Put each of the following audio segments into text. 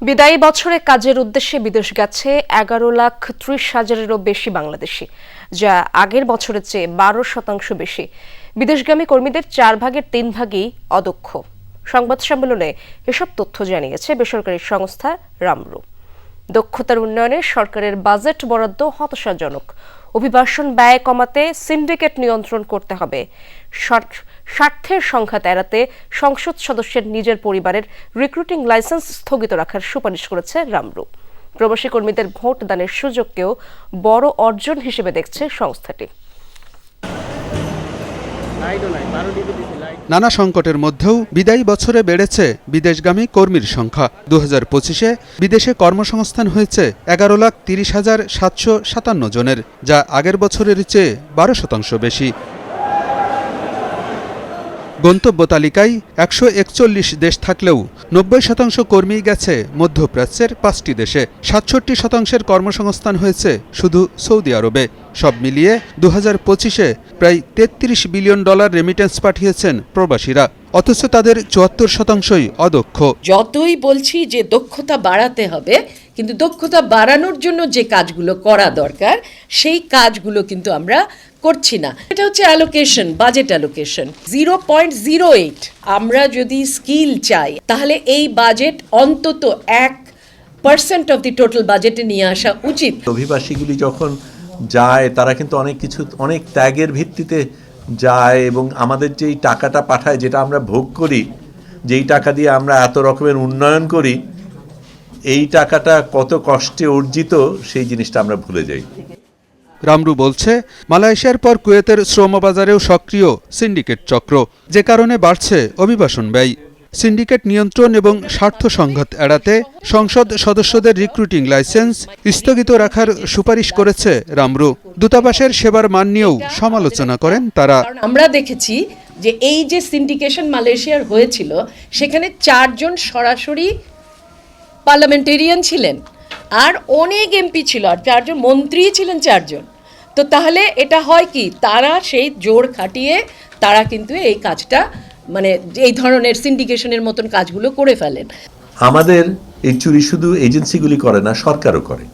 বিদায়ী বছরে কাজের উদ্দেশ্যে বিদেশ গেছে 11,30,000-এরও বেশি বাংলাদেশি, যা আগের বছরের চেয়ে 12% বেশি। বিদেশগামী কর্মীদের 4 ভাগের 3 ভাগই অদক্ষ। সংবাদ সম্মেলনে এসব তথ্য জানিয়েছে বেসরকারি সংস্থা রামরু। দক্ষতার উন্নয়নে সরকারের বাজেট বরাদ্দ হতাশাজনক। অভিবাসন ব্যয় কমাতে সিন্ডিকেট নিয়ন্ত্রণ করতে হবে। স্বার্থের সংঘাত এড়াতে সংসদ সদস্যের নিজের পরিবারের রিক্রুটিং লাইসেন্স স্থগিত রাখার সুপারিশ করেছে রামরু। প্রবাসী কর্মীদের ভোট দানের সুযোগকেও বড় অর্জন হিসেবে দেখছে সংস্থাটি। নানা সংকটের মধ্যেও বিদায়ী বছরে বেড়েছে বিদেশগামী কর্মীর সংখ্যা। 2025-এ বিদেশে কর্মসংস্থান হয়েছে 11,30,757 জনের, যা আগের বছরের চেয়ে 12% বেশি। গন্তব্য তালিকায় 141 দেশ থাকলেও 90% কর্মী গেছে মধ্যপ্রাচ্যের 5টি দেশে। 67% কর্মসংস্থান হয়েছে শুধু সৌদি আরবে। সব মিলিয়ে 2025-এ প্রায় $33 বিলিয়ন রেমিটেন্স পাঠিয়েছেন প্রবাসীরা, অথচ তাদের 74%ই অদক্ষ। যতই বলছি যে দক্ষতা বাড়াতে হবে, কিন্তু দক্ষতা বাড়ানোর জন্য যে কাজগুলো করা দরকার সেই কাজগুলো কিন্তু আমরা করছি না। এটা হচ্ছে অ্যালোকেশন, বাজেট অ্যালোকেশন 0.08। আমরা যদি স্কিল চাই তাহলে এই বাজেট অন্তত 1% অফ দি টোটাল বাজেটে নিয়ে আসা উচিত। অভিবাসীগুলি যখন যায় তারা কিন্তু অনেক ত্যাগের ভিত্তিতে যায়, এবং আমাদের যেই টাকাটা পাঠায়, যেটা আমরা ভোগ করি, যেই টাকা দিয়ে আমরা এত রকমের উন্নয়ন করি, এই টাকাটা কত কষ্টে অর্জিত সেই জিনিসটা আমরা ভুলে যাই। রামরু বলছে, মালয়েশিয়ার পর কুয়েতের শ্রমবাজারেও সক্রিয় সিন্ডিকেট চক্র, যে কারণে বাড়ছে অভিবাসন ব্যয়। সিন্ডিকেট নিয়ন্ত্রণ এবং স্বার্থ সংঘাত এড়াতে সংসদ সদস্যদের রিক্রুটিং লাইসেন্স স্থগিত রাখার সুপারিশ করেছে রামরু। দূতাবাসের সেবার মান নিয়েও সমালোচনা করেন তারা। আমরা দেখেছি যে এই যে সিন্ডিকেশন মালয়েশিয়ার হয়েছিল, সেখানে 4 জন সরাসরি পার্লামেন্টেরিয়ান ছিলেন, আর অনেক এমপি ছিল, আর 4 জন মন্ত্রী ছিলেন 4 জন। তো তাহলে এটা হয় কি, তারা সেই জোর খাটিয়ে তারা কিন্তু এই কাজটা, মানে এই ধরনের সিন্ডিকেশনের মতন কাজগুলো করে ফেলেন। আমাদের এই চুরি শুধু এজেন্সিগুলি করে না, সরকারও করে,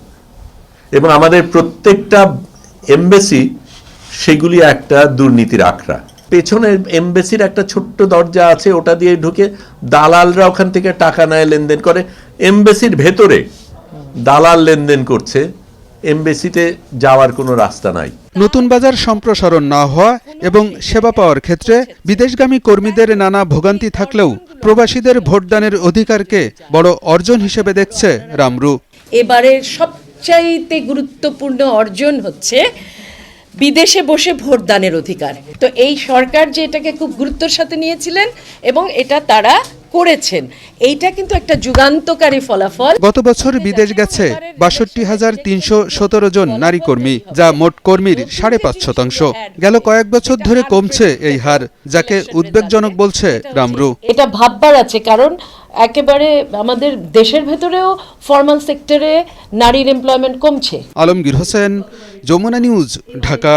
এবং আমাদের প্রত্যেকটা এমবেসি সেগুলি একটা দুর্নীতির আখড়া। পেছনে এমবেসির একটা ছোট্ট দরজা আছে, ওটা দিয়ে ঢুকে দালালরা ওখান থেকে টাকা নেয়, লেনদেন করে। এমবেসির ভেতরে দালাল লেনদেন করছে, এমবেসিতে যাওয়ার কোনো রাস্তা নাই। নতুন বাজার সম্প্রসারণ না হওয়া এবং সেবা পাওয়ার ক্ষেত্রে বিদেশগামী কর্মীদের নানা ভোগান্তি থাকলেও প্রবাসীদের ভোটদানের অধিকারকে বড় অর্জন হিসেবে দেখছে রামরু। এবারের সবচাইতে গুরুত্বপূর্ণ অর্জন হচ্ছে বিদেশে বসে ভোটদানের অধিকার। তো এই সরকার যে এটাকে খুব গুরুত্বের সাথে নিয়েছিলেন এবং এটা তারা করেছেন, এইটা কিন্তু একটা যুগান্তকারী ফলাফল। গত বছর বিদেশ গেছে 62,317 জন নারী কর্মী, যা মোট কর্মীর 5.5%। গেল কয়েক বছর ধরে কমছে এই হার, যাকে উদ্বেগজনক বলছে রামরু। এটা ভাববার আছে, কারণ একেবারে আমাদের দেশের ভেতরেও ফর্মাল সেক্টরে নারীর এমপ্লয়মেন্ট কমছে। আলমগীর হোসেন, যমুনা নিউজ, ঢাকা।